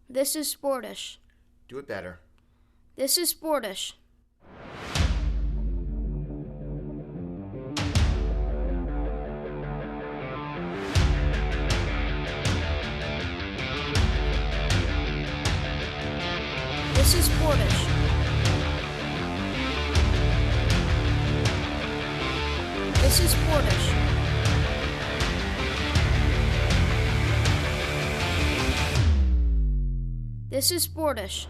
This is Sportish. Do it better. This is Sportish. This is Sportish. This is Sportish. This is Sportish.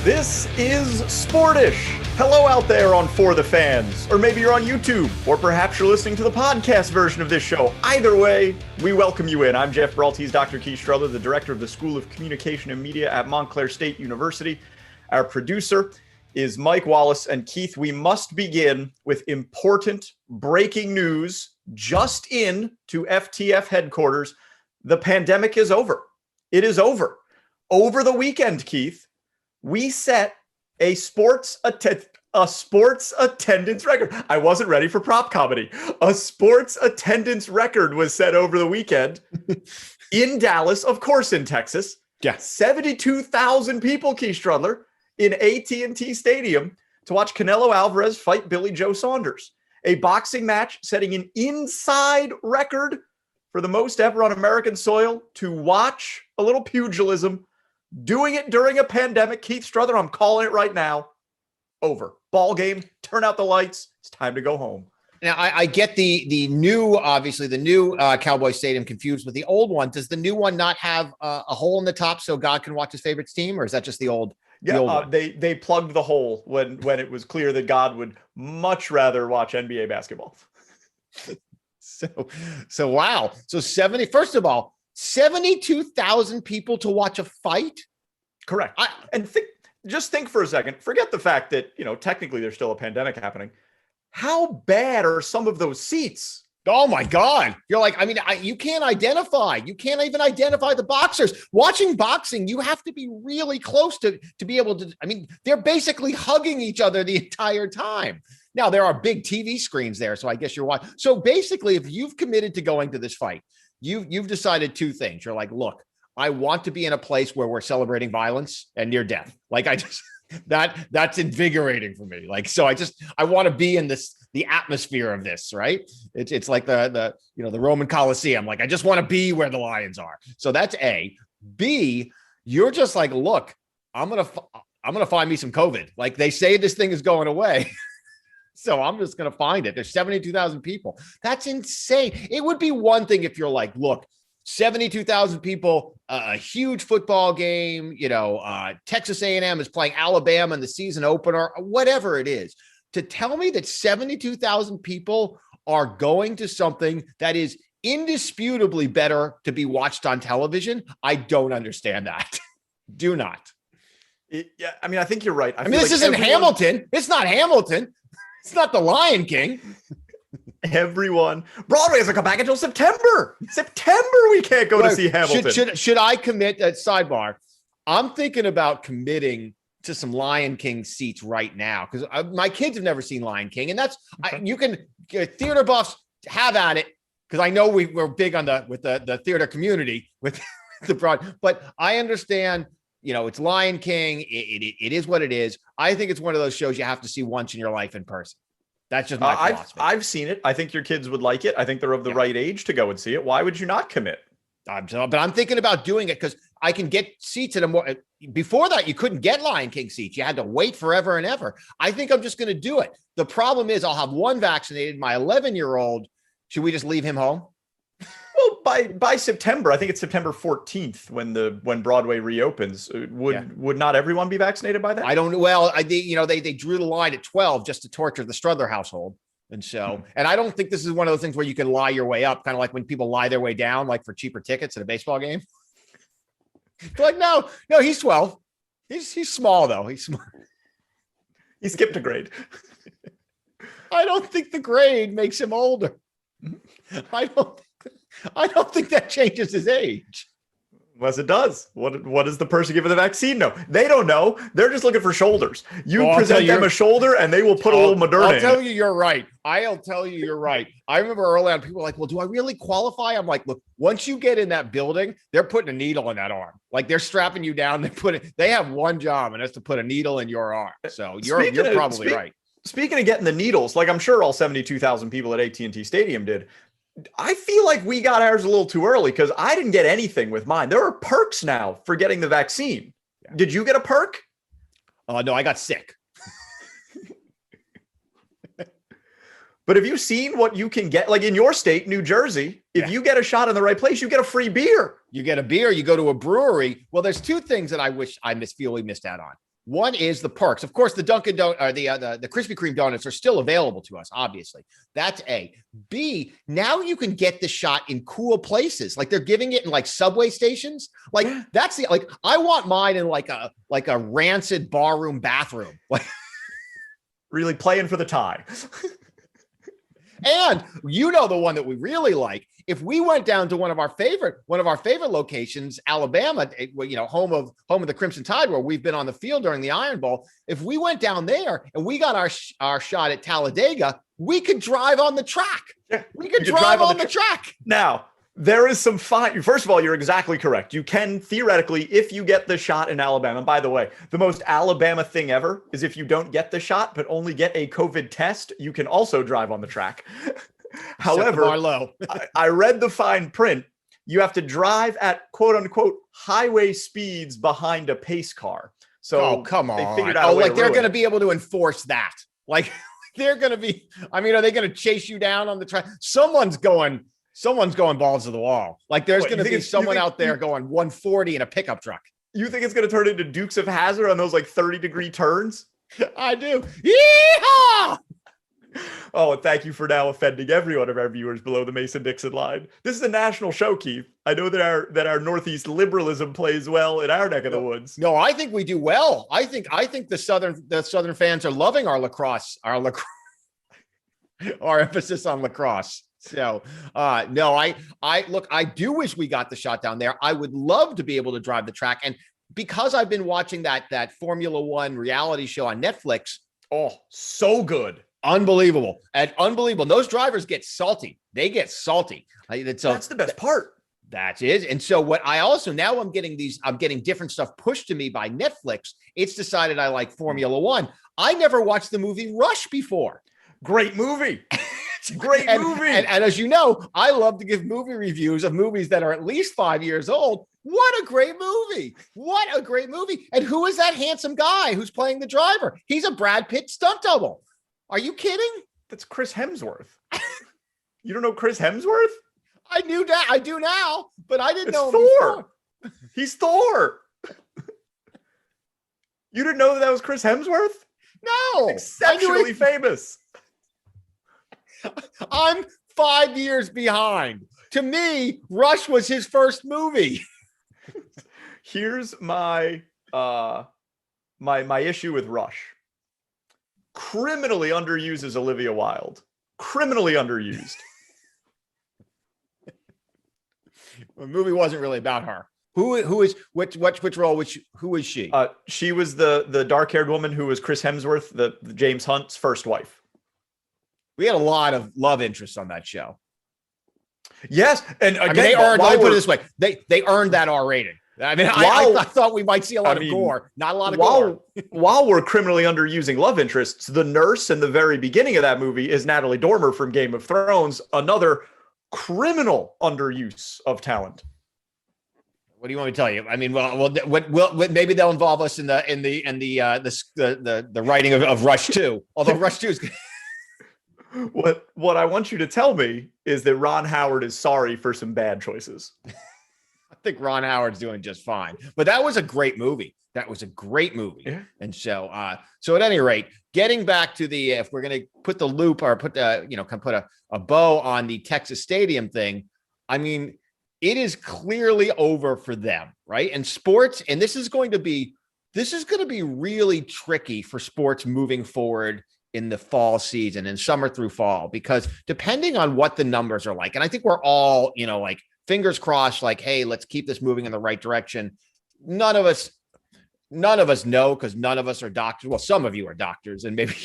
This is Sportish. Hello out there on For the Fans, or maybe you're on YouTube, or perhaps you're listening to the podcast version of this show. Either way, we welcome you in. I'm Geoff Brault. He's Dr. Keith Strudler, the director of the School of Communication and Media at Montclair State University. Our producer is Mike Wallace. And Keith, we must begin with important breaking news just in to FTF headquarters. The pandemic is over. It is over. Over the weekend, Keith, we set a sports attendance record. I wasn't ready for prop comedy. A sports attendance record was set over the weekend in Dallas, of course, in Texas. Yeah. 72,000 people, Keith Strudler, in AT&T Stadium to watch Canelo Alvarez fight Billy Joe Saunders. A boxing match setting an inside record for the most ever on American soil to watch a little pugilism. Doing it during a pandemic. Keith Strudler, I'm calling it right now. Over. Ball game. Turn out the lights. It's time to go home. Now, I get the new, obviously, the new Cowboy Stadium confused with the old one. Does the new one not have a hole in the top so God can watch his favorite team, or is that just the old? Yeah, they plugged the hole when it was clear that God would much rather watch NBA basketball. So wow. So first of all, 72,000 people to watch a fight? Correct. Just think for a second. Forget the fact that, technically there's still a pandemic happening. How bad are some of those seats? Oh my God. You're like, you can't identify. You can't even identify the boxers. Watching boxing, you have to be really close to be able to, they're basically hugging each other the entire time. Now, there are big TV screens there, so I guess you're watching. So basically, if you've committed to going to this fight, you've decided two things. You're like, look, I want to be in a place where we're celebrating violence and near death. Like that's invigorating for me. Like, so I want to be in the atmosphere of this, right? It's like the Roman Colosseum. Like, I just want to be where the lions are. So that's A. B, you're just like, look, I'm going to find me some COVID. Like, they say this thing is going away. So I'm just going to find it. There's 72,000 people. That's insane. It would be one thing if you're like, look, 72,000 people, a huge football game, Texas A&M is playing Alabama in the season opener, whatever it is. To tell me that 72,000 people are going to something that is indisputably better to be watched on television, I don't understand that. Do not. I think you're right. This isn't Hamilton. It's not Hamilton. It's not the Lion King. Everyone. Broadway doesn't come back until September. We can't go to see Hamilton. Should I commit that sidebar? I'm thinking about committing to some Lion King seats right now because my kids have never seen Lion King, and that's you can theater buffs have at it because I know we're big on the theater community with the broad, but I understand. It's Lion King. It is what it is. I think it's one of those shows you have to see once in your life in person. That's just my philosophy. I've seen it. I think your kids would like it. I think they're of the right age to go and see it. Why would you not commit? But I'm thinking about doing it because I can get seats at a more. Before that, you couldn't get Lion King seats. You had to wait forever and ever. I think I'm just going to do it. The problem is I'll have one vaccinated. My 11-year-old, should we just leave him home? Well, by September, I think it's September 14th when Broadway reopens. Would not everyone be vaccinated by then? I don't know. Well, they drew the line at 12 just to torture the Strudler household. And so, and I don't think this is one of those things where you can lie your way up, kind of like when people lie their way down, like for cheaper tickets at a baseball game. They're like, no, he's 12. He's small though. He's small. He skipped a grade. I don't think the grade makes him older. I don't think that changes his age. Unless it does. What does the person giving the vaccine know? They don't know. They're just looking for shoulders. You present them a shoulder and they will put a little Moderna in. I'll tell you you're right. I'll tell you you're right. I remember early on, people were like, well, do I really qualify? I'm like, look, once you get in that building, they're putting a needle in that arm. Like they're strapping you down. They have one job, and that's to put a needle in your arm. So you're probably right. Speaking of getting the needles, like I'm sure all 72,000 people at AT&T Stadium did, I feel like we got ours a little too early because I didn't get anything with mine. There are perks now for getting the vaccine. Yeah. Did you get a perk? No, I got sick. But have you seen what you can get? Like in your state, New Jersey, if you get a shot in the right place, you get a free beer. You get a beer, you go to a brewery. Well, there's two things that I wish feel we missed out on. One is the perks. Of course, the Dunkin' the Krispy Kreme donuts are still available to us, obviously. That's A. B, now you can get the shot in cool places. Like they're giving it in like subway stations. Like that's I want mine in like a rancid barroom bathroom. Like really playing for the tie. And you know the one that we really like. If we went down to one of our favorite locations, Alabama, home of the Crimson Tide, where we've been on the field during the Iron Bowl. If we went down there and we got our shot at Talladega, we could drive on the track. Yeah, we could drive on the track. Now, there is some fine. First of all, you're exactly correct. You can theoretically, if you get the shot in Alabama. By the way, the most Alabama thing ever is if you don't get the shot, but only get a COVID test, you can also drive on the track. However, I read the fine print. You have to drive at quote unquote highway speeds behind a pace car. So come on. They figured out they're going to be able to enforce that. Like they're going to be, are they going to chase you down on the track? Someone's going balls to the wall. Like there's going to be someone out there going 140 in a pickup truck. You think it's going to turn into Dukes of Hazzard on those like 30-degree turns? I do. Yeehaw! Oh, and thank you for now offending every one of our viewers below the Mason-Dixon line. This is a national show, Keith. I know that our Northeast liberalism plays well in our neck of the woods. No, I think we do well. I think the Southern fans are loving our emphasis on lacrosse. So, no, I do wish we got the shot down there. I would love to be able to drive the track. And because I've been watching that Formula One reality show on Netflix. Oh, so good. Unbelievable. And unbelievable. Those drivers get salty. They get salty. That's the best part. That is. And so what I also, now I'm getting different stuff pushed to me by Netflix. It's decided I like Formula One. I never watched the movie Rush before. Great movie. Great movie. And as you know, I love to give movie reviews of movies that are at least 5 years old. What a great movie. What a great movie. And who is that handsome guy who's playing the driver? He's a Brad Pitt stunt double. Are you kidding? That's Chris Hemsworth. You don't know Chris Hemsworth? I knew that. I do now, but I didn't know Thor. He's Thor. You didn't know that was Chris Hemsworth? No. Exceptionally famous. I'm 5 years behind. To me, Rush was his first movie. Here's my my issue with Rush. Criminally underused as Olivia Wilde. Criminally underused. The movie wasn't really about her. Who is which role? Who is she? She was the dark-haired woman who was Chris Hemsworth, the James Hunt's first wife. We had a lot of love interests on that show. Yes, and again, they earned. Let me put it this way: they earned that R rating. I thought we might see a lot of gore, not a lot of gore. While we're criminally underusing love interests, the nurse in the very beginning of that movie is Natalie Dormer from Game of Thrones. Another criminal underuse of talent. What do you want me to tell you? I mean, well, maybe they'll involve us in the writing of Rush 2. Although Rush 2 is. What I want you to tell me is that Ron Howard is sorry for some bad choices. I think Ron Howard's doing just fine, but that was a great movie. Yeah. And so at any rate, getting back to if we're going to put the loop or put a bow on the Texas Stadium thing, I mean, it is clearly over for them, right? And sports, and this is going to be really tricky for sports moving forward in the fall season and summer through fall, because depending on what the numbers are like, and I think we're all, fingers crossed, like, hey, let's keep this moving in the right direction. None of us know, because none of us are doctors. Well, some of you are doctors, and maybe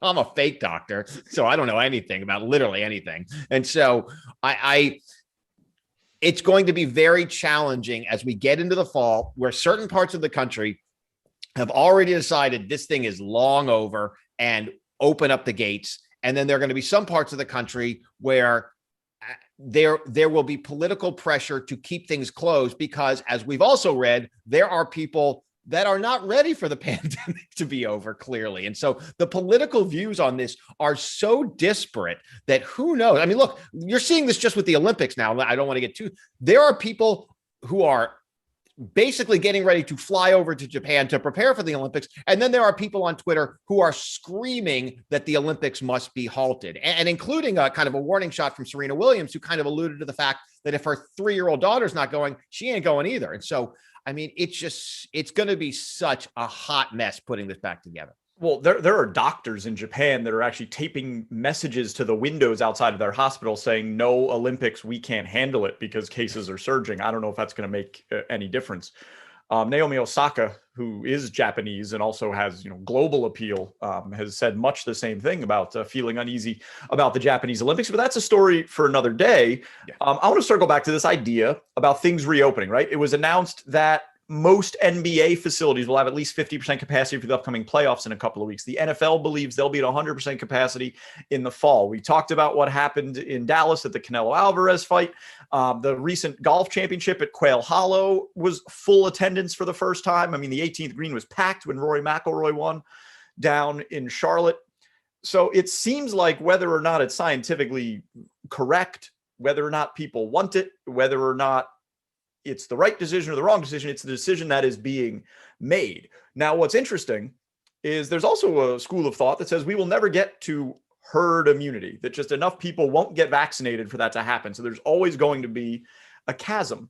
I'm a fake doctor, so I don't know anything about literally anything. And so it's going to be very challenging as we get into the fall, where certain parts of the country have already decided this thing is long over and open up the gates. And then there are going to be some parts of the country where there will be political pressure to keep things closed, because, as we've also read, there are people that are not ready for the pandemic to be over, clearly. And so the political views on this are so disparate that who knows? I mean, look, you're seeing this just with the Olympics now. I don't want to get too, there are people who are basically getting ready to fly over to Japan to prepare for the Olympics. And then there are people on Twitter who are screaming that the Olympics must be halted, and including a kind of a warning shot from Serena Williams, who kind of alluded to the fact that if her 3-year-old daughter's not going, she ain't going either. And so, I mean, it's going to be such a hot mess putting this back together. Well, there are doctors in Japan that are actually taping messages to the windows outside of their hospital saying, no Olympics, we can't handle it because cases are surging. I don't know if that's going to make any difference. Naomi Osaka, who is Japanese and also has, global appeal, has said much the same thing about feeling uneasy about the Japanese Olympics. But that's a story for another day. Yeah. I want to circle back to this idea about things reopening, right? It was announced that most NBA facilities will have at least 50% capacity for the upcoming playoffs in a couple of weeks. The NFL believes they'll be at 100% capacity in the fall. We talked about what happened in Dallas at the Canelo Alvarez fight. The recent golf championship at Quail Hollow was full attendance for the first time. I mean, the 18th green was packed when Rory McIlroy won down in Charlotte. So it seems like, whether or not it's scientifically correct, whether or not people want it, whether or not it's the right decision or the wrong decision, it's the decision that is being made. Now, what's interesting is there's also a school of thought that says we will never get to herd immunity, that just enough people won't get vaccinated for that to happen. So there's always going to be a chasm.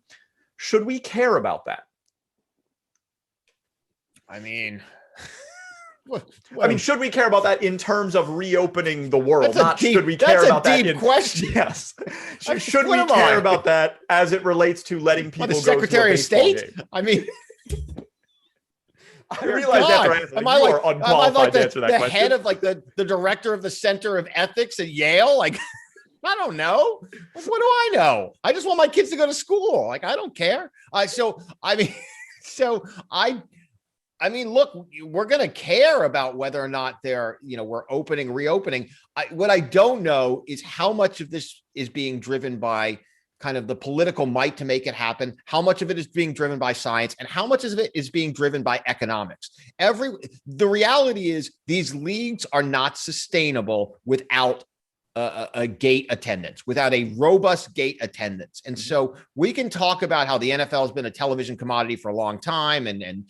Should we care about that? I mean, should we care about that in terms of reopening the world? Should we care about that? That's a deep question. Yes. Should we care about that as it relates to letting people go to a Secretary of State game? I mean, I realize that you are unqualified to answer that question. The head of the director of the Center of Ethics at Yale? Like, I don't know. What do I know? I just want my kids to go to school. Like, I don't care. I mean, look, we're going to care about whether or not we're reopening. What I don't know is how much of this is being driven by kind of the political might to make it happen, how much of it is being driven by science, and how much of it is being driven by economics. The reality is these leagues are not sustainable without a gate attendance, without a robust gate attendance. And so we can talk about how the NFL has been a television commodity for a long time. And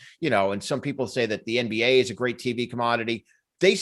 some people say that the NBA is a great TV commodity. They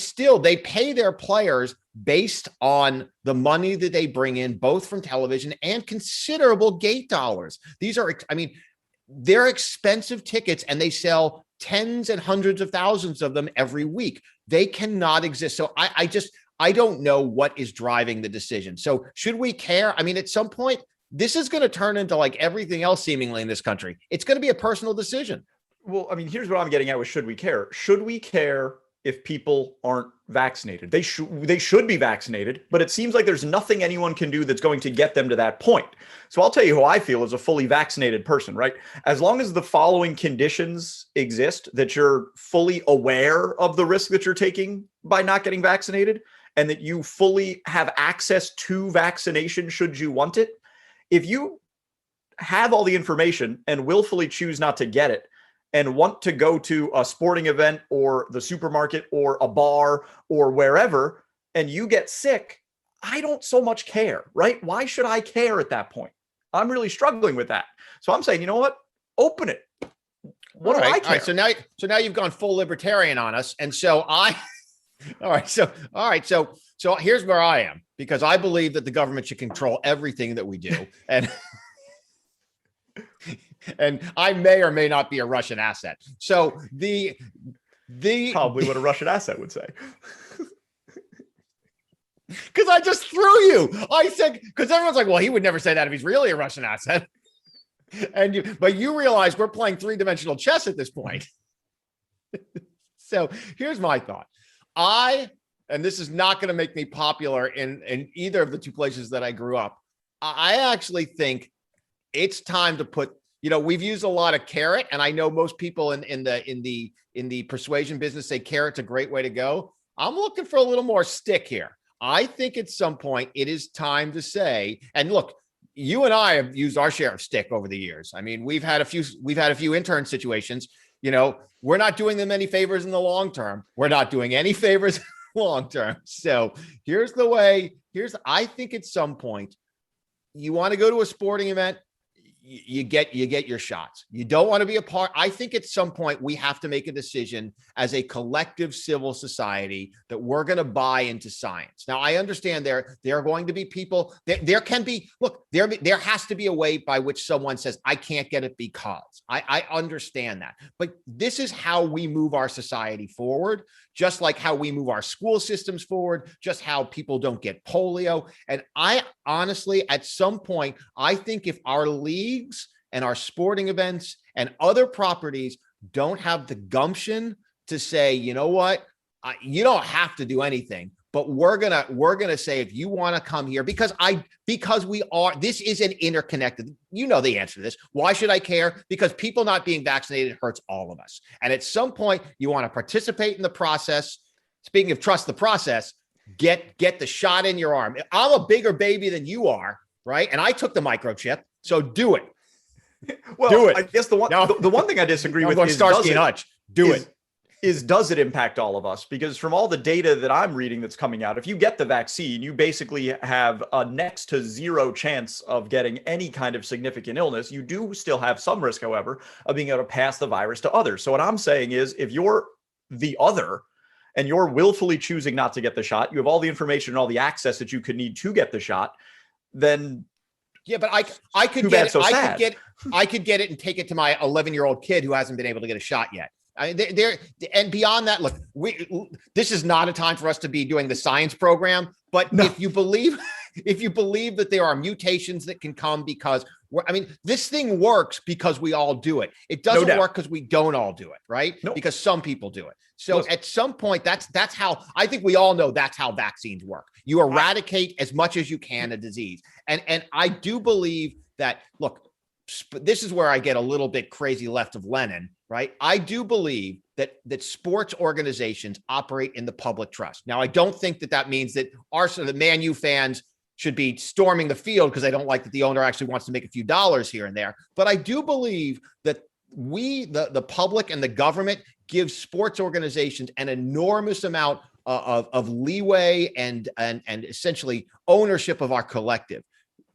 pay their players based on the money that they bring in, both from television and considerable gate dollars. They're expensive tickets, and they sell tens and hundreds of thousands of them every week. They cannot exist. So I don't know what is driving the decision. So should we care? I mean, at some point, this is going to turn into like everything else seemingly in this country. It's going to be a personal decision. Well, I mean, here's what I'm getting at with should we care? Should we care if people aren't vaccinated? They should be vaccinated, but it seems like there's nothing anyone can do that's going to get them to that point. So I'll tell you who I feel is a fully vaccinated person, right? As long as the following conditions exist, that you're fully aware of the risk that you're taking by not getting vaccinated, and that you fully have access to vaccination should you want it. If you have all the information and willfully choose not to get it and want to go to a sporting event or the supermarket or a bar or wherever, and you get sick, I don't so much care, right? Why should I care at that point? I'm really struggling with that. So I'm saying, you know what? Open it. What do I care? All right, so now you've gone full libertarian on us. And so all right. So here's where I am, because I believe that the government should control everything that we do. And I may or may not be a Russian asset. So the probably what a Russian asset would say. Because I just threw you. I said, because everyone's like, well, he would never say that if he's really a Russian asset. But you realize we're playing three-dimensional chess at this point. So here's my thought. And this is not going to make me popular in either of the two places that I grew up. I actually think it's time to put, we've used a lot of carrot, and I know most people in the persuasion business say carrot's a great way to go. I'm looking for a little more stick here. I think at some point it is time to say, and look, you and I have used our share of stick over the years. I mean, we've had a few intern situations. We're not doing them any favors in the long term. We're not doing any favors long term. So I think at some point you want to go to a sporting event, you get your shots. You don't want to be a part. I think at some point we have to make a decision as a collective civil society that we're going to buy into science. Now, I understand there are going to be people there has to be a way by which someone says, I can't get it because I understand that. But this is how we move our society forward, just like how we move our school systems forward, just how people don't get polio. And I honestly, at some point, I think if our leagues and our sporting events and other properties don't have the gumption to say, you know what, you don't have to do anything, but we're gonna say, if you want to come here, because this is an interconnected, the answer to this. Why should I care? Because people not being vaccinated hurts all of us. And at some point you want to participate in the process. Speaking of trust the process, get the shot in your arm. I'm a bigger baby than you are, right? And I took the microchip. So do it. Well, do it. I guess the one thing I disagree with is Starsky and Hutch. Does it impact all of us? Because from all the data that I'm reading that's coming out, if you get the vaccine, you basically have a next to zero chance of getting any kind of significant illness. You do still have some risk, however, of being able to pass the virus to others. So what I'm saying is, if you're the other and you're willfully choosing not to get the shot, you have all the information and all the access that you could need to get the shot, then yeah, but I could get it. I could get it and take it to my 11-year-old kid who hasn't been able to get a shot yet. And beyond that, look, this is not a time for us to be doing the science program. But no. If you believe that there are mutations that can come because this thing works because we all do it. It doesn't work because we don't all do it, right? No. Because some people do it. So at some point, that's how I think we all know that's how vaccines work. You eradicate as much as you can a disease. And I do believe that, look, this is where I get a little bit crazy left of Lenin, right? I do believe that sports organizations operate in the public trust. Now, I don't think that means that the Man U fans should be storming the field because they don't like that the owner actually wants to make a few dollars here and there. But I do believe that the public and the government give sports organizations an enormous amount of leeway and essentially ownership of our collective.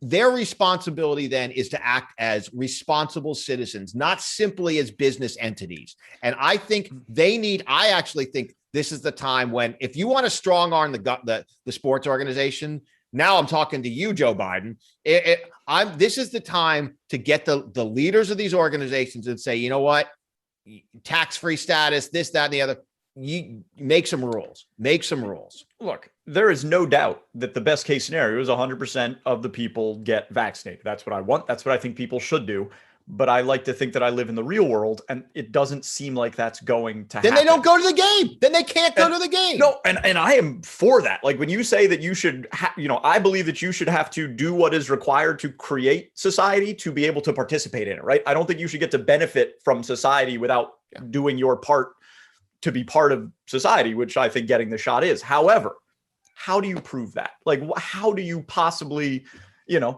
Their responsibility then is to act as responsible citizens, not simply as business entities. And I think I actually think this is the time when, if you want to strong arm the sports organization, now I'm talking to you, Joe Biden. This is the time to get the leaders of these organizations and say, you know what, tax-free status, this, that, and the other. You make some rules. Look, there is no doubt that the best case scenario is 100% of the people get vaccinated. That's what I want. That's what I think people should do. But I like to think that I live in the real world, and it doesn't seem like that's going to happen. Then they don't go to the game. Then they can't go to the game. No, and I am for that. Like, when you say that you should, I believe that you should have to do what is required to create society to be able to participate in it, right? I don't think you should get to benefit from society without doing your part to be part of society, which I think getting the shot is. However, how do you prove that? Like, how do you possibly...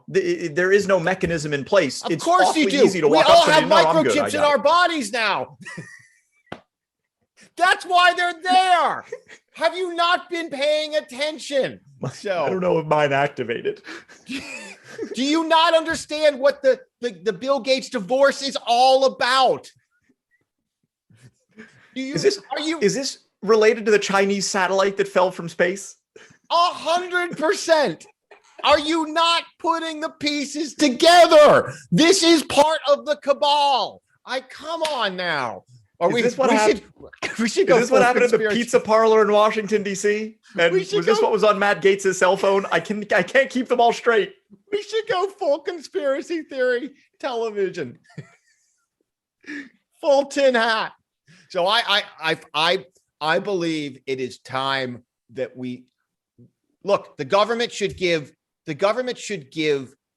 there is no mechanism in place. Of course you do. We all have microchips in our bodies now. That's why they're there. Have you not been paying attention? So I don't know if mine activated. Do you not understand what the Bill Gates divorce is all about? Is this related to the Chinese satellite that fell from space? 100%. Are you not putting the pieces together? This is part of the cabal. Come on now. Or we should go. Is this what happened at the pizza parlor in Washington, D.C.? And was this what was on Matt Gates' cell phone? I can't keep them all straight. We should go full conspiracy theory television. Full tin hat. So I believe it is time that we look, the government should give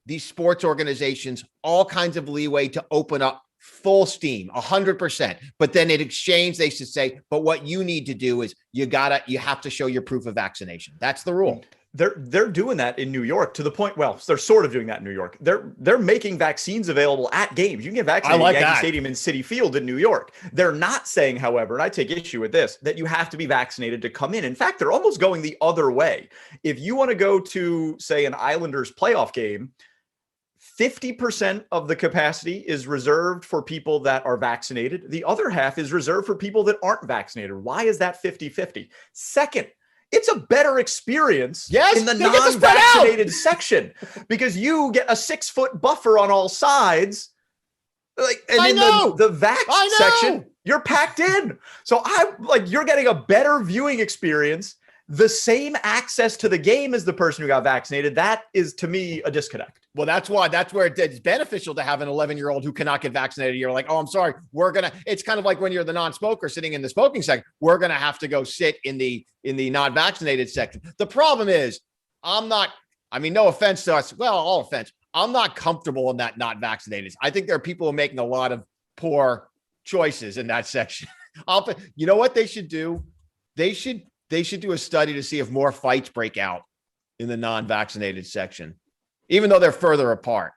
these sports organizations all kinds of leeway to open up full steam, 100%. But then in exchange, they should say, but what you need to do is you have to show your proof of vaccination. That's the rule. They're doing that in New York to the point. Well, they're sort of doing that in New York. They're making vaccines available at games. You can get vaccinated at Yankee Stadium and Citi Field in New York. They're not saying, however, and I take issue with this, that you have to be vaccinated to come in. In fact, they're almost going the other way. If you want to go to, say, an Islanders playoff game, 50% of the capacity is reserved for people that are vaccinated. The other half is reserved for people that aren't vaccinated. Why is that 50-50? Second, it's a better experience in the non-vaccinated section because you get a 6-foot buffer on all sides. And in the vax section, you're packed in. So you're getting a better viewing experience, the same access to the game as the person who got vaccinated. That is, to me, a disconnect. Well, that's where it's beneficial to have an 11-year-old who cannot get vaccinated. You're like, oh, I'm sorry. It's kind of like when you're the non-smoker sitting in the smoking section, we're going to have to go sit in the non-vaccinated section. The problem is no offense to us. Well, all offense. I'm not comfortable in that not vaccinated. I think there are people who are making a lot of poor choices in that section. You know what they should do? They should do a study to see if more fights break out in the non-vaccinated section, even though they're further apart.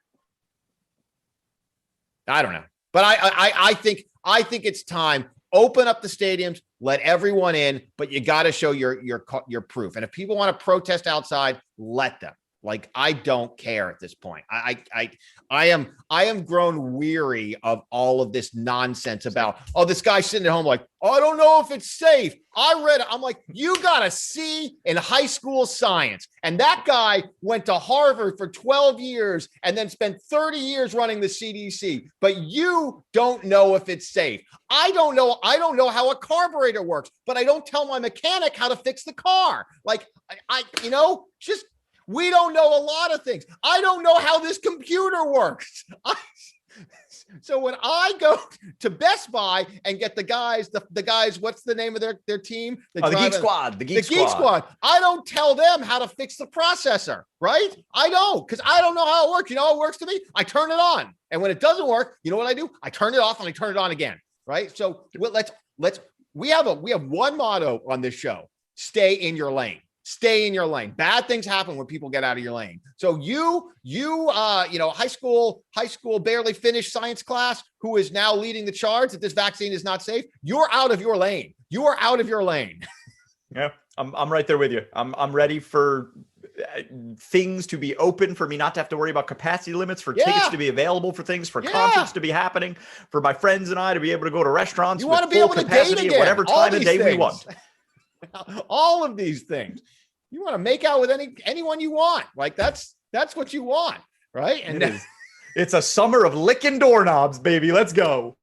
I don't know, but I think it's time. Open up the stadiums, let everyone in, but you got to show your proof. And if people want to protest outside, let them. Like, I don't care at this point. I am grown weary of all of this nonsense about, oh, this guy's sitting at home like, oh, I don't know if it's safe. I read it. I'm like, you got a C in high school science. And that guy went to Harvard for 12 years and then spent 30 years running the CDC. But you don't know if it's safe. I don't know how a carburetor works, but I don't tell my mechanic how to fix the car. Like, we don't know a lot of things. I don't know how this computer works. So when I go to Best Buy and get the guys, what's the name of their team? The Geek Squad. The Geek Squad. I don't tell them how to fix the processor, right? I don't, because I don't know how it works. You know how it works to me? I turn it on. And when it doesn't work, you know what I do? I turn it off and I turn it on again, right? So we have one motto on this show: stay in your lane. Stay in your lane. Bad things happen when people get out of your lane. So high school barely finished science class, who is now leading the charge that this vaccine is not safe. You're out of your lane. You are out of your lane. Yeah, I'm right there with you. I'm ready for things to be open, for me not to have to worry about capacity limits, for tickets to be available for things, for concerts to be happening, for my friends and I to be able to go to restaurants. You want to be able to date again at whatever time of day we want. All of these things. You want to make out with anyone you want. Like, that's what you want, right? And it's a summer of licking doorknobs, baby. Let's go.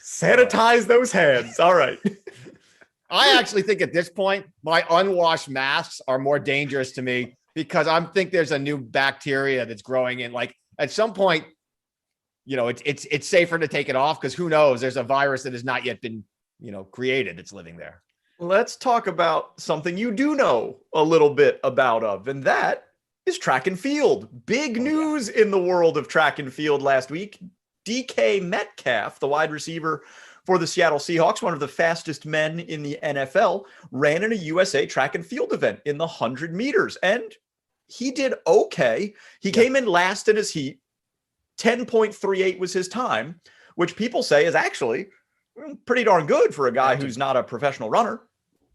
Sanitize those hands. All right. I actually think at this point, my unwashed masks are more dangerous to me because I think there's a new bacteria that's growing in. Like, at some point, it's safer to take it off because who knows? There's a virus that has not yet been, created that's living there. Let's talk about something you do know a little bit about, and that is track and field. Big news in the world of track and field last week. DK Metcalf, the wide receiver for the Seattle Seahawks, one of the fastest men in the NFL, ran in a USA track and field event in the 100 meters, and he did okay. He came in last in his heat. 10.38 was his time, which people say is actually pretty darn good for a guy who's not a professional runner.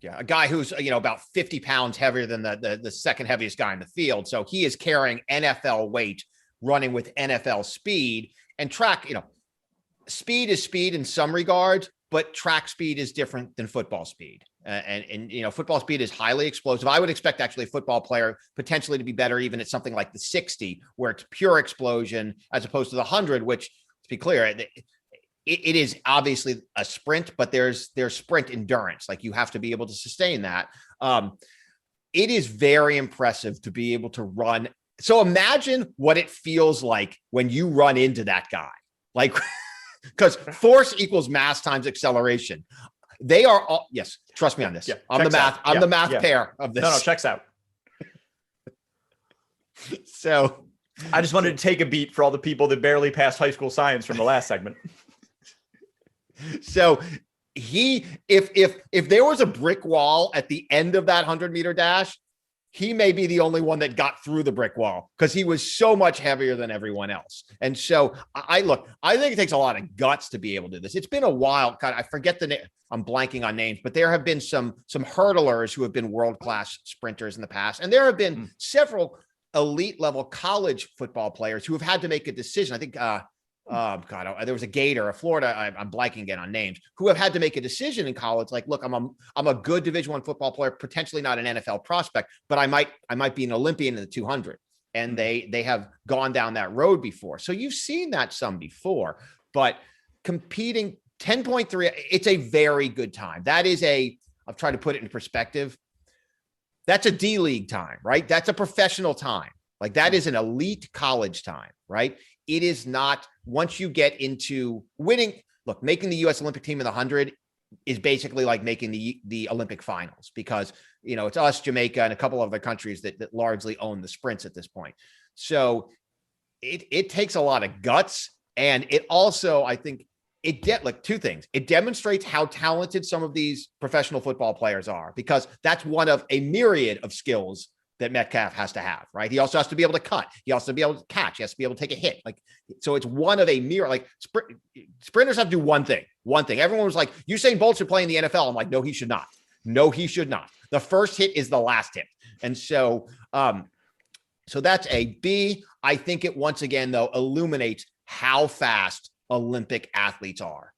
Yeah, a guy who's, about 50 pounds heavier than the second heaviest guy in the field. So he is carrying NFL weight, running with NFL speed. And track, speed is speed in some regards, but track speed is different than football speed. And football speed is highly explosive. I would expect actually a football player potentially to be better even at something like the 60, where it's pure explosion, as opposed to the 100, which be clear, it is obviously a sprint, but there's sprint endurance. Like you have to be able to sustain that. It is very impressive to be able to run. So imagine what it feels like when you run into that guy, like, because force equals mass times acceleration. They are all, yes, trust me on this. Yeah, I'm the math. I'm the math pair of this. No, checks out. So I just wanted to take a beat for all the people that barely passed high school science from the last segment. So if there was a brick wall at the end of that 100-meter dash, he may be the only one that got through the brick wall because he was so much heavier than everyone else. And so I think it takes a lot of guts to be able to do this. It's been a while. God, I forget the name. I'm blanking on names, but there have been some hurdlers who have been world-class sprinters in the past. And there have been several elite level college football players who have had to make a decision. I think, there was a Gator, a Florida, I'm blanking again on names, who have had to make a decision in college. Like, look, I'm a good Division I football player, potentially not an NFL prospect, but I might be an Olympian in the 200. And they have gone down that road before. So you've seen that some before, but competing 10.3, it's a very good time. That is I've tried to put it in perspective. That's a D League time, right? That's a professional time. Like that is an elite college time, right? It is not, once you get into winning, look, making the U.S. Olympic team in the 100 is basically like making the Olympic finals because, it's us, Jamaica, and a couple of other countries that largely own the sprints at this point. So it takes a lot of guts. And it also, I think, two things. It demonstrates how talented some of these professional football players are because that's one of a myriad of skills that Metcalf has to have, right? He also has to be able to cut. He also has to be able to catch. He has to be able to take a hit. So it's one of a myriad, sprinters have to do one thing. Everyone was like, Usain Bolt should play in the NFL. I'm like, no, he should not. No, he should not. The first hit is the last hit. And so that's a B. I think it once again, though, illuminates how fast Olympic athletes are.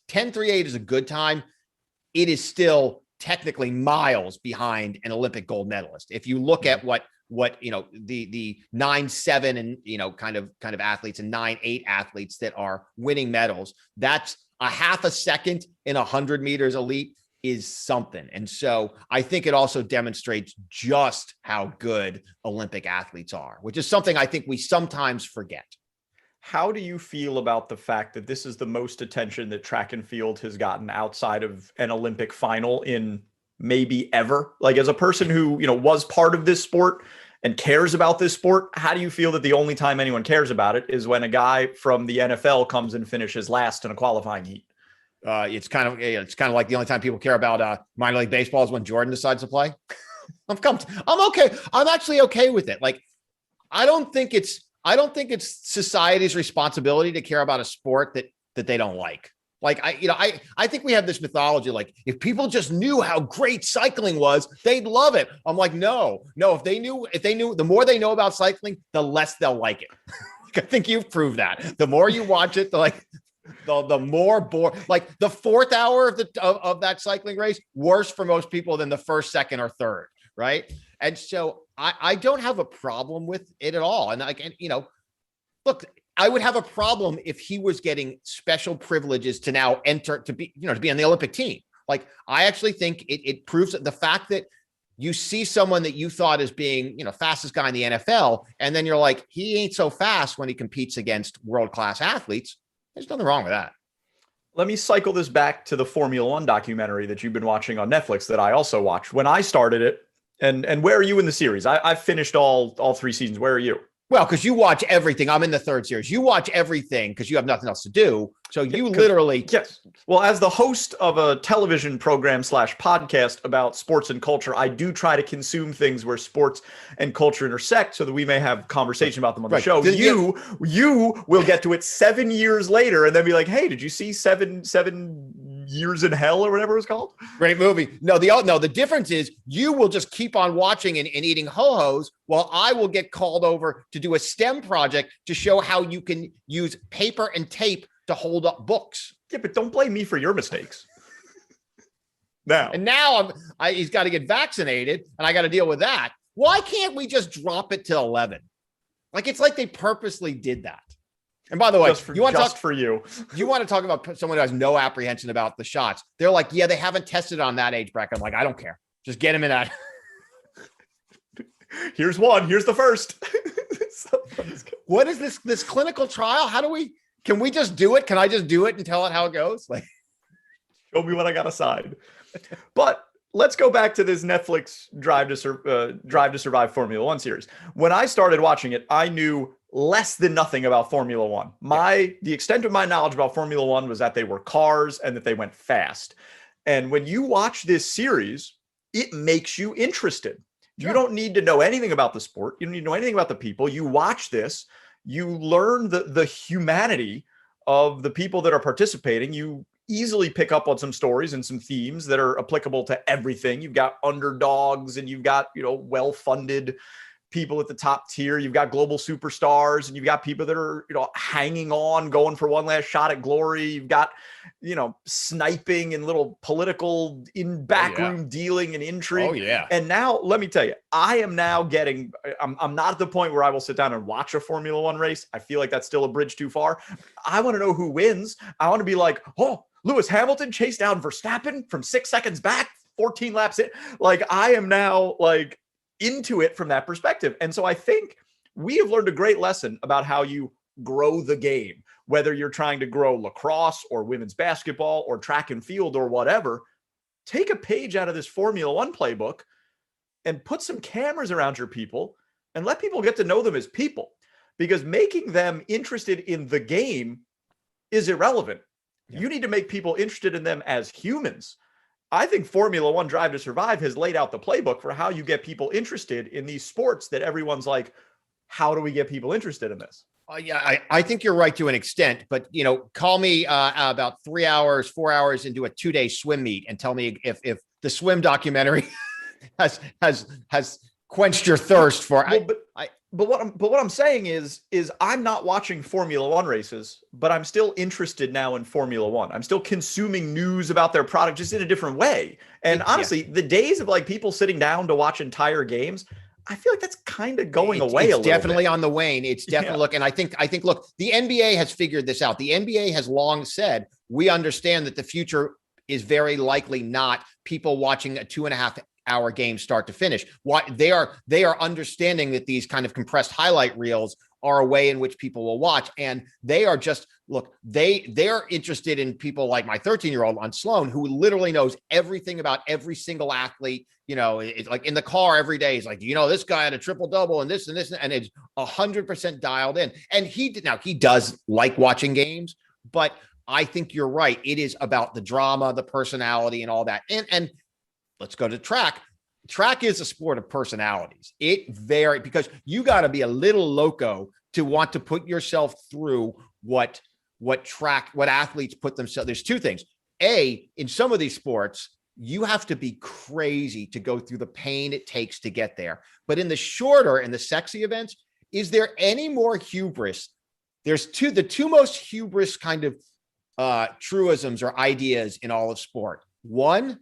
10.38 is a good time. It is still technically miles behind an Olympic gold medalist. If you look at what the 9.7 and kind of athletes and 9.8 athletes that are winning medals, that's a half a second in 100 meters elite is something. And so I think it also demonstrates just how good Olympic athletes are, which is something I think we sometimes forget. How do you feel about the fact that this is the most attention that track and field has gotten outside of an Olympic final in maybe ever? Like, as a person who, was part of this sport and cares about this sport, how do you feel that the only time anyone cares about it is when a guy from the NFL comes and finishes last in a qualifying heat? It's kind of like the only time people care about minor league baseball is when Jordan decides to play. I'm okay. I'm actually okay with it. Like, I don't think it's society's responsibility to care about a sport that they don't like. Like, I think we have this mythology, like if people just knew how great cycling was, they'd love it. I'm like, no, if they knew, the more they know about cycling, the less they'll like it. I think you've proved that. The more you watch it, the more bored, like the fourth hour of that cycling race, worse for most people than the first, second, or third. Right. And so I don't have a problem with it at all. And look, I would have a problem if he was getting special privileges to now enter, to be on the Olympic team. Like, I actually think it proves that the fact that you see someone that you thought as being, fastest guy in the NFL, and then you're like, he ain't so fast when he competes against world-class athletes. There's nothing wrong with that. Let me cycle this back to the Formula One documentary that you've been watching on Netflix that I also watched when I started it. And where are you in the series? I've finished all 3 seasons. Where are you? Well, because you watch everything. I'm in the 3rd series. You watch everything because you have nothing else to do. So you literally. Yes. Well, as the host of a television program / podcast about sports and culture, I do try to consume things where sports and culture intersect so that we may have conversation about them on the show. You will get to it 7 years later and then be like, hey, did you see seven Years in Hell or whatever it was called? Great movie. No, the difference is you will just keep on watching and eating ho-hos while I will get called over to do a STEM project to show how you can use paper and tape to hold up books. Yeah, but don't blame me for your mistakes. Now he's got to get vaccinated and I got to deal with that. Why can't we just drop it to 11? Like, it's like they purposely did that. And by the way, you want to talk for you. You want to talk about someone who has no apprehension about the shots. They're like, yeah, they haven't tested on that age bracket. I'm like, I don't care. Just get him in that. Here's one. Here's the first. What is this clinical trial? Can we just do it? Can I just do it and tell it how it goes? Like, show me what I got to sign. But let's go back to this Netflix Drive to Survive Formula One series. When I started watching it, I knew less than nothing about Formula One. The extent of my knowledge about Formula One was that they were cars and that they went fast. And when you watch this series, it makes you interested. You don't need to know anything about the sport. You don't need to know anything about the people. You watch this, you learn the humanity of the people that are participating. You easily pick up on some stories and some themes that are applicable to everything. You've got underdogs and you've got, well-funded people at the top tier. You've got global superstars and you've got people that are, hanging on, going for one last shot at glory. You've got, sniping and little political backroom dealing and intrigue. Oh yeah. And now let me tell you, I am now I'm not at the point where I will sit down and watch a Formula One race. I feel like that's still a bridge too far. I want to know who wins. I want to be like, oh, Lewis Hamilton chased down Verstappen from 6 seconds back, 14 laps in. Like, I am now like into it from that perspective. And so I think we have learned a great lesson about how you grow the game, whether you're trying to grow lacrosse or women's basketball or track and field or whatever. Take a page out of this Formula One playbook and put some cameras around your people and let people get to know them as people, because making them interested in the game is irrelevant. Yeah. You need to make people interested in them as humans. I think Formula One Drive to Survive has laid out the playbook for how you get people interested in these sports that everyone's like, how do we get people interested in this? Yeah, I think you're right to an extent, but call me about 3 hours, 4 hours into a 2-day swim meet and tell me if the swim documentary has quenched your thirst for. But what I'm saying is I'm not watching Formula One races, but I'm still interested now in Formula One. I'm still consuming news about their product just in a different way. And honestly, the days of like people sitting down to watch entire games, I feel like that's kind of going away a little bit. It's definitely on the wane. It's definitely look, and I think look, the NBA has figured this out. The NBA has long said, we understand that the future is very likely not people watching a 2.5-hour game start to finish. What they are understanding that these kind of compressed highlight reels are a way in which people will watch. And they are just, look, they're interested in people like my 13-year-old on Sloan, who literally knows everything about every single athlete. It's like in the car every day. He's like, this guy had a triple double and this, and it's 100% dialed in. And he does like watching games, but I think you're right. It is about the drama, the personality and all that. And let's go to track. Track is a sport of personalities. Because you got to be a little loco to want to put yourself through what athletes put themselves. There's two things. In some of these sports, you have to be crazy to go through the pain it takes to get there. But in the shorter and the sexy events, is there any more hubris? There's the two most hubris kind of truisms or ideas in all of sport. One,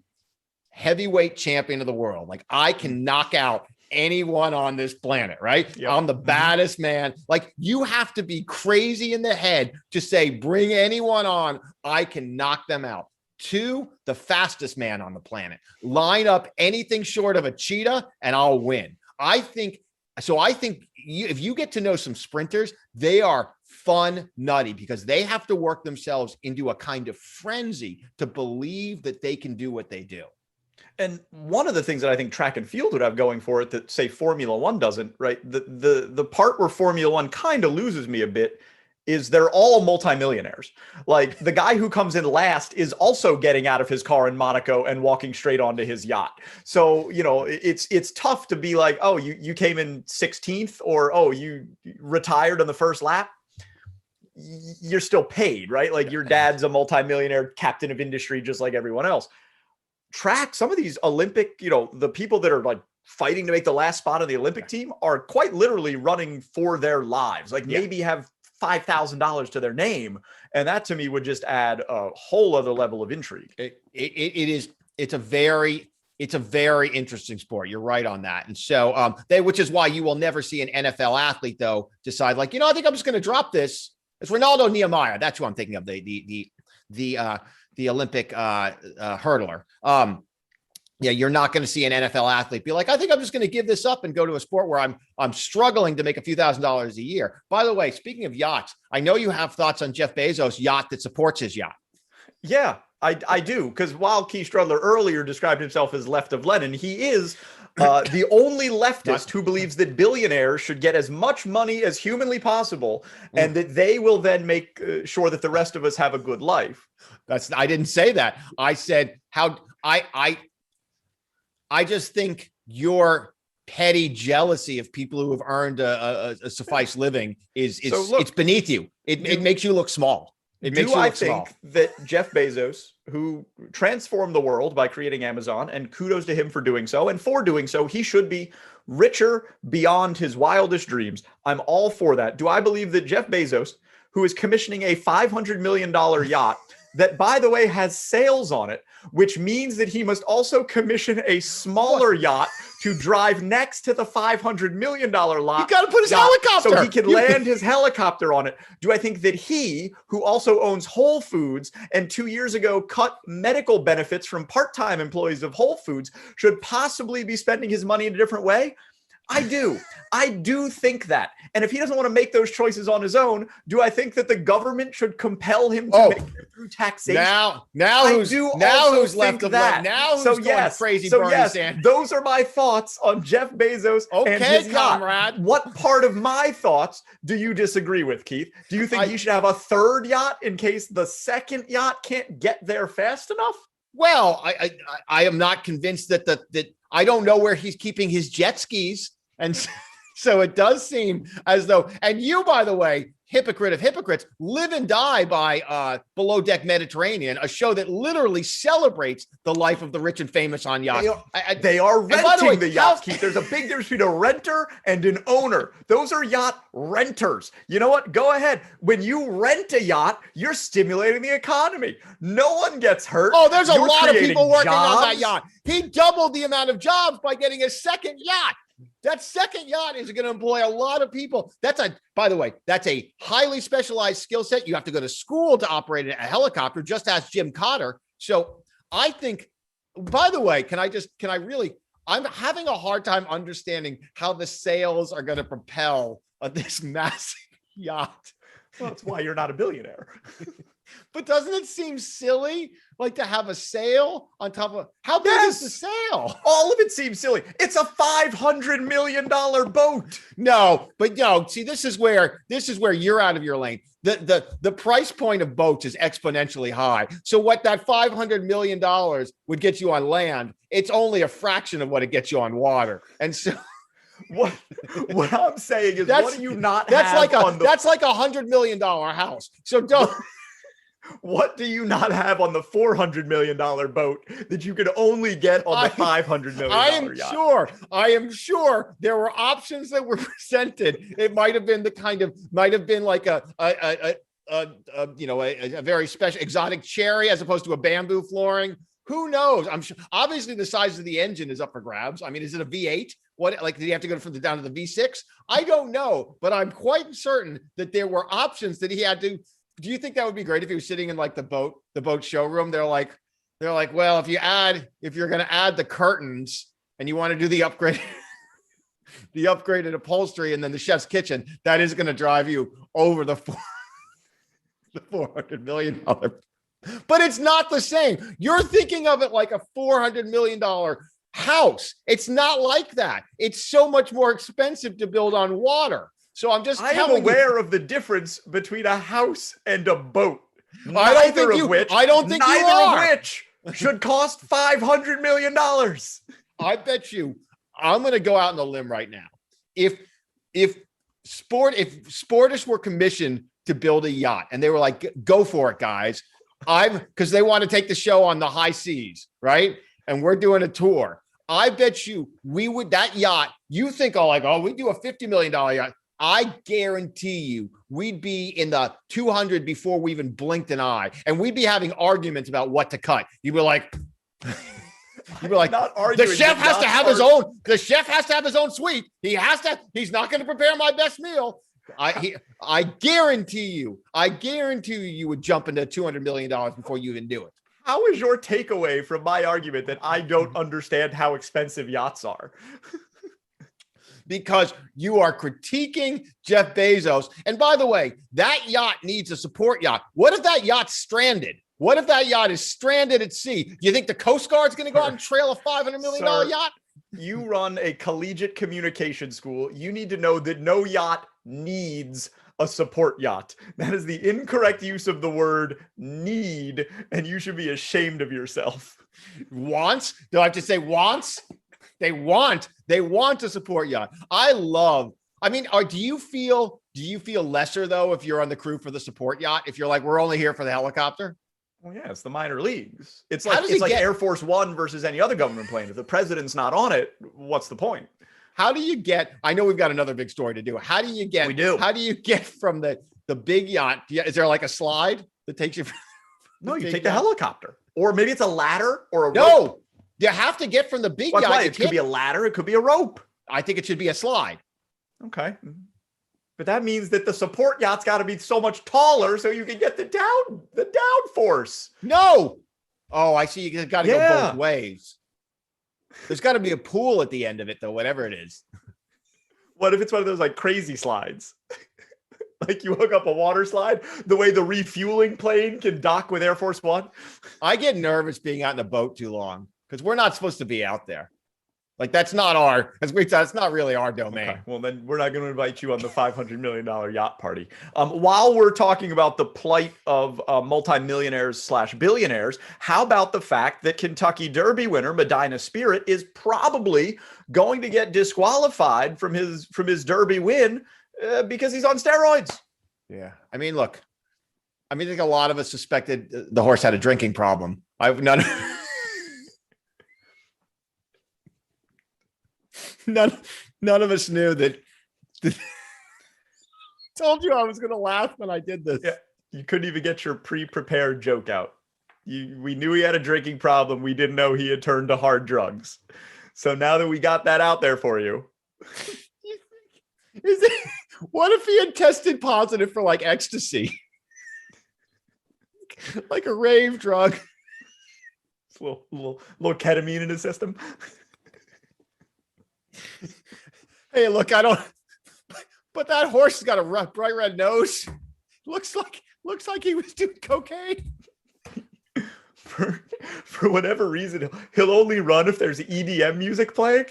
heavyweight champion of the world. Like, I can knock out anyone on this planet, right? Yep. I'm the baddest man. Like, you have to be crazy in the head to say, bring anyone on, I can knock them out. Two, the fastest man on the planet. Line up anything short of a cheetah and I'll win. I think if you get to know some sprinters, they are fun, nutty, because they have to work themselves into a kind of frenzy to believe that they can do what they do. And one of the things that I think track and field would have going for it that, say, Formula One doesn't, right? The part where Formula One kind of loses me a bit is they're all multimillionaires. Like, the guy who comes in last is also getting out of his car in Monaco and walking straight onto his yacht. So, it's tough to be like, oh, you came in 16th, or, oh, you retired on the first lap. You're still paid, right? Like, your dad's a multimillionaire captain of industry, just like everyone else. Track, some of these Olympic, the people that are like fighting to make the last spot on the Olympic team are quite literally running for their lives. Like, maybe have $5,000 to their name. And that to me would just add a whole other level of intrigue. It's a very interesting sport. You're right on that. And so which is why you will never see an NFL athlete though decide like, I think I'm just going to drop this It's Ronaldo Nehemiah. That's who I'm thinking of. The Olympic hurdler. Yeah, you're not going to see an NFL athlete be like, I think I'm just going to give this up and go to a sport where I'm struggling to make a few $1,000s a year. By the way, speaking of yachts, I know you have thoughts on Jeff Bezos' yacht that supports his yacht. Yeah, I do. Because while Keith Strudler earlier described himself as left of Lenin, he is the only leftist who believes that billionaires should get as much money as humanly possible and that they will then make sure that the rest of us have a good life. I didn't say that. I said I just think your petty jealousy of people who have earned a suffice living it's beneath you. It makes you look small. I think that Jeff Bezos, who transformed the world by creating Amazon, and kudos to him for doing so, and for doing so, he should be richer beyond his wildest dreams. I'm all for that. Do I believe that Jeff Bezos, who is commissioning a $500 million yacht, that, by the way, has sails on it, which means that he must also commission a smaller yacht to drive next to the $500 million lot. You got to put his helicopter so he can land his helicopter on it. Do I think that he, who also owns Whole Foods and 2 years ago cut medical benefits from part-time employees of Whole Foods, should possibly be spending his money in a different way? I do think that. And if he doesn't want to make those choices on his own, do I think that the government should compel him to make them through taxation? Now who's left of that? Now who's going crazy? Bernie Sanders. Those are my thoughts on Jeff Bezos and his yacht. What part of my thoughts do you disagree with, Keith? Do you think he should have a third yacht in case the second yacht can't get there fast enough? Well, I am not convinced that I don't know where he's keeping his jet skis. And so it does seem as though, and you, by the way, hypocrite of hypocrites, live and die by Below Deck Mediterranean, a show that literally celebrates the life of the rich and famous on yachts. They are renting the yacht, Keith. There's a big difference between a renter and an owner. Those are yacht renters. You know what? Go ahead. When you rent a yacht, you're stimulating the economy. No one gets hurt. Oh, there's a lot of people working on that yacht. He doubled the amount of jobs by getting a second yacht. That second yacht is going to employ a lot of people. By the way, that's a highly specialized skill set. You have to go to school to operate a helicopter. Just ask Jim Cotter. So I think, by the way, I'm having a hard time understanding how the sales are going to propel this massive yacht. Well, that's why you're not a billionaire. But doesn't it seem silly, like, to have a sail on top of? How big is the sail? All of it seems silly. It's a $500 million boat. No. See, this is where you're out of your lane. The price point of boats is exponentially high. So what that $500 million would get you on land, it's only a fraction of what it gets you on water. And so. What I'm saying is, what do you not have? That's like $100 million house. So don't. What do you not have on the $400 million boat that you could only get on the $500 million yacht? I am sure there were options that were presented. It might have been like a very special exotic cherry as opposed to a bamboo flooring. Who knows? I'm sure. Obviously, the size of the engine is up for grabs. I mean, is it a V8? Did he have to go down to the V6? I don't know, but I'm quite certain that there were options that he had to. Do you think that would be great if he was sitting in like the boat showroom? They're like, well, if you're going to add the curtains and you want to do the upgraded upholstery and then the chef's kitchen, that is going to drive you over the $400 million. But it's not the same. You're thinking of it like a $400 million house. It's not like that. It's so much more expensive to build on water. So I am aware of the difference between a house and a boat. Neither of which should cost $500 million. I bet you, I'm going to go out on a limb right now. If Sportish were commissioned to build a yacht and they were like, go for it, guys. Because they want to take the show on the high seas, right? And we're doing a tour. I bet you that yacht, you think, we do a $50 million yacht. I guarantee you we'd be in the 200 before we even blinked an eye. And we'd be having arguments about what to cut. You'd be like, the chef has to have his own suite. He's not going to prepare my best meal. I guarantee you would jump into $200 million before you even do it. How is your takeaway from my argument that I don't understand how expensive yachts are? Because you are critiquing Jeff Bezos. And by the way, that yacht needs a support yacht. What if that yacht's stranded? What if that yacht is stranded at sea? Do you think the Coast Guard's going to go out and trail a $500 million yacht? You run a collegiate communication school. You need to know that no yacht needs a support yacht. That is the incorrect use of the word need, and you should be ashamed of yourself. Wants? Do I have to say wants? They want a support yacht. Do you feel lesser though if you're on the crew for the support yacht? If you're like, we're only here for the helicopter? Well, yeah, it's the minor leagues. It's like Air Force One versus any other government plane. If the president's not on it, what's the point? How do you get? I know we've got another big story to do. How do you get? We do. How do you get from the big yacht? Is there like a slide that takes you? No, you take the helicopter, or maybe it's a ladder or a rope. No. You have to get from the big yacht. Right. It could be a ladder. It could be a rope. I think it should be a slide. Okay. But that means that the support yacht's got to be so much taller so you can get the down force. No. Oh, I see. You got to go both ways. There's got to be a pool at the end of it, though, whatever it is. What if it's one of those like crazy slides? Like you hook up a water slide, the way the refueling plane can dock with Air Force One? I get nervous being out in a boat too long because we're not supposed to be out there. Like that's not really our domain. Okay. Well, then we're not going to invite you on the $500 million yacht party. While we're talking about the plight of multimillionaires / billionaires, how about the fact that Kentucky Derby winner Melina Spirit is probably going to get disqualified from his Derby win because he's on steroids? Yeah. I mean, look, I think a lot of us suspected the horse had a drinking problem. None of us knew that. Told you I was going to laugh when I did this. Yeah, you couldn't even get your pre-prepared joke out. We knew he had a drinking problem. We didn't know he had turned to hard drugs. So now that we got that out there for you. What if he had tested positive for like ecstasy? Like a rave drug. It's a little ketamine in his system. Hey, look, but that horse has got a bright red nose. Looks like he was doing cocaine. For whatever reason, he'll only run if there's EDM music playing.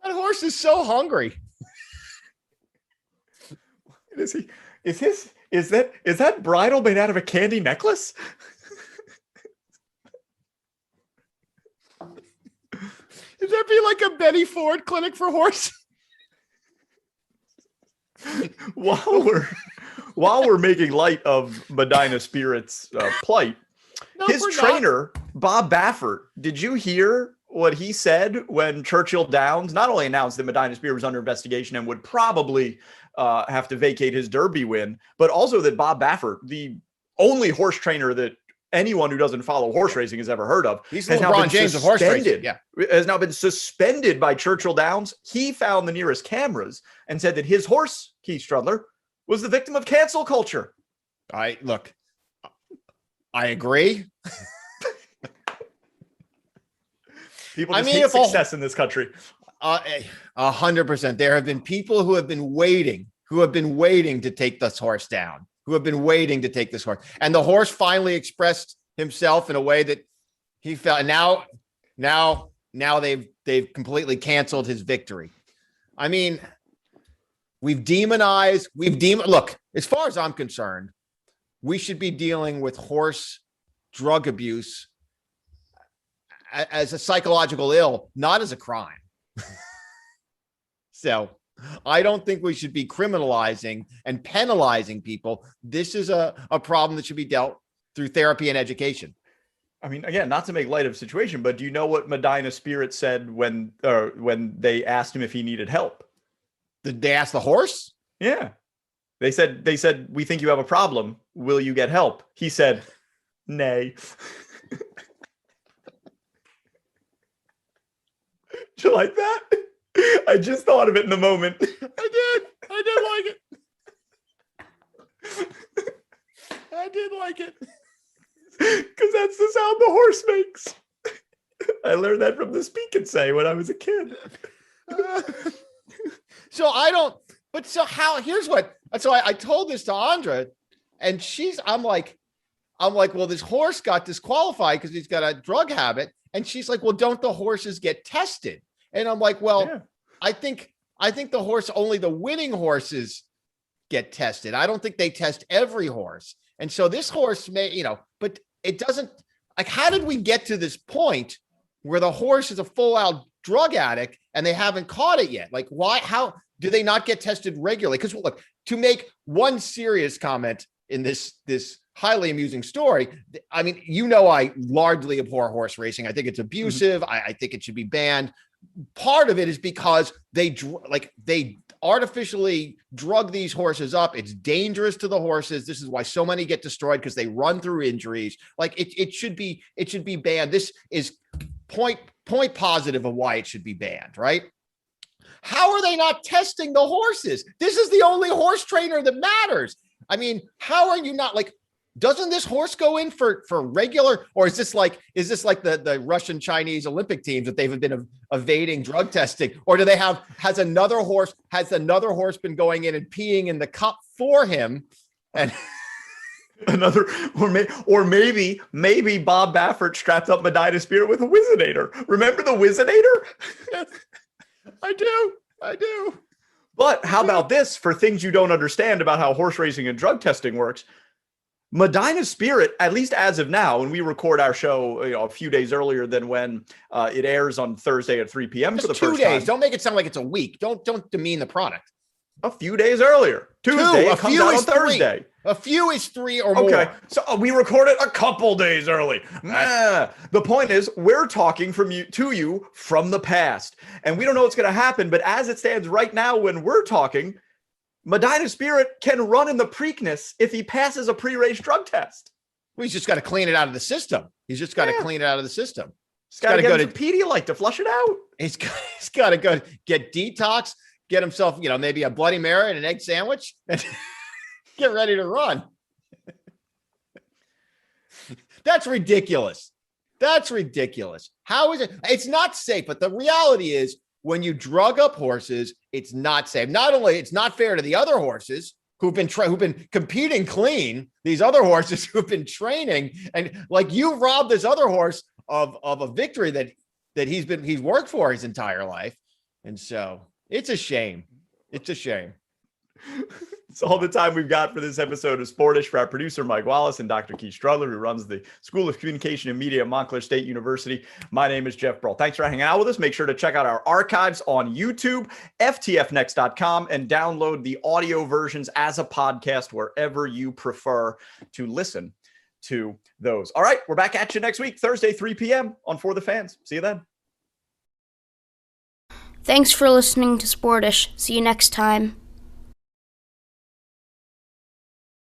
That horse is so hungry. Is that bridle made out of a candy necklace? Does there be like a Betty Ford clinic for horses? While we're making light of Melina Spirit's plight, his trainer Bob Baffert, did you hear what he said when Churchill Downs not only announced that Melina Spirit was under investigation and would probably have to vacate his Derby win, but also that Bob Baffert, the only horse trainer that anyone who doesn't follow horse racing has ever heard of, he's LeBron James of horse racing. Yeah, has now been suspended by Churchill Downs. He found the nearest cameras and said that his horse, Keith Strudler, was the victim of cancel culture. I agree. People just hate success in this country. 100%. There have been people who have been waiting to take this horse down. And the horse finally expressed himself in a way that he felt. And now they've completely canceled his victory. I mean, look, as far as I'm concerned, we should be dealing with horse drug abuse as a psychological ill, not as a crime. So I don't think we should be criminalizing and penalizing people. This is a problem that should be dealt through therapy and education. I mean, again, not to make light of the situation, but do you know what Melina Spirit said when they asked him if he needed help? Did they ask the horse? Yeah. They said, we think you have a problem. Will you get help? He said, neigh. Do you like that? I just thought of it in the moment. I did like it. I did like it. Because that's the sound the horse makes. I learned that from the Speak and Say when I was a kid. So I told this to Andra, and I'm like, well, this horse got disqualified because he's got a drug habit. And she's like, well, don't the horses get tested? And I'm like, well, yeah. I think the horse, only the winning horses get tested. I don't think they test every horse. And so this horse may, but it doesn't, like, how did we get to this point where the horse is a full out drug addict and they haven't caught it yet? Like, why, how do they not get tested regularly? Because look, to make one serious comment in this highly amusing story, I mean, I largely abhor horse racing. I think it's abusive. Mm-hmm. I think it should be banned. Part of it is because they artificially drug these horses up. It's dangerous to the horses. This is why so many get destroyed, because they run through injuries. Like it should be banned. This is point positive of why it should be banned, right? How are they not testing the horses? This is the only horse trainer that matters. I mean, how are you not, like, doesn't this horse go in for regular, or is this like the Russian Chinese Olympic teams that they've been evading drug testing? Or do they has another horse been going in and peeing in the cup for him? And or maybe Bob Baffert strapped up Melina Spirit with a Wizinator. Remember the Wizinator? Yes, I do. But how about this, for things you don't understand about how horse racing and drug testing works? Melina Spirit, at least as of now, and we record our show a few days earlier than when it airs on Thursday at 3 p.m. Just for the first 2 days. time. Don't make it sound like it's a week. Don't demean the product. A few days earlier. Tuesday, it comes out on Thursday. A few is 3 or more. Okay, so we recorded a couple days early. The point is, we're talking to you from the past, and we don't know what's going to happen, but as it stands right now when we're talking, Melina Spirit can run in the Preakness if he passes a pre-race drug test. Well, he's just got to clean it out of the system. He's just got to clean it out of the system. He's got to go to Pedialyte to flush it out. He's got to go get detox, get himself, maybe a Bloody Mary and an egg sandwich, and get ready to run. That's ridiculous. How is it? It's not safe, but the reality is, when you drug up horses, it's not safe. Not only it's not fair to the other horses who've been competing clean, these other horses who've been training, and like, you robbed this other horse of a victory that he's worked for his entire life. And so it's a shame. It's all the time we've got for this episode of Sportish. For our producer, Mike Wallace, and Dr. Keith Strudler, who runs the School of Communication and Media at Montclair State University. My name is Geoff Brault. Thanks for hanging out with us. Make sure to check out our archives on YouTube, ftfnext.com, and download the audio versions as a podcast wherever you prefer to listen to those. All right, we're back at you next week, Thursday, 3 p.m. on For the Fans. See you then. Thanks for listening to Sportish. See you next time.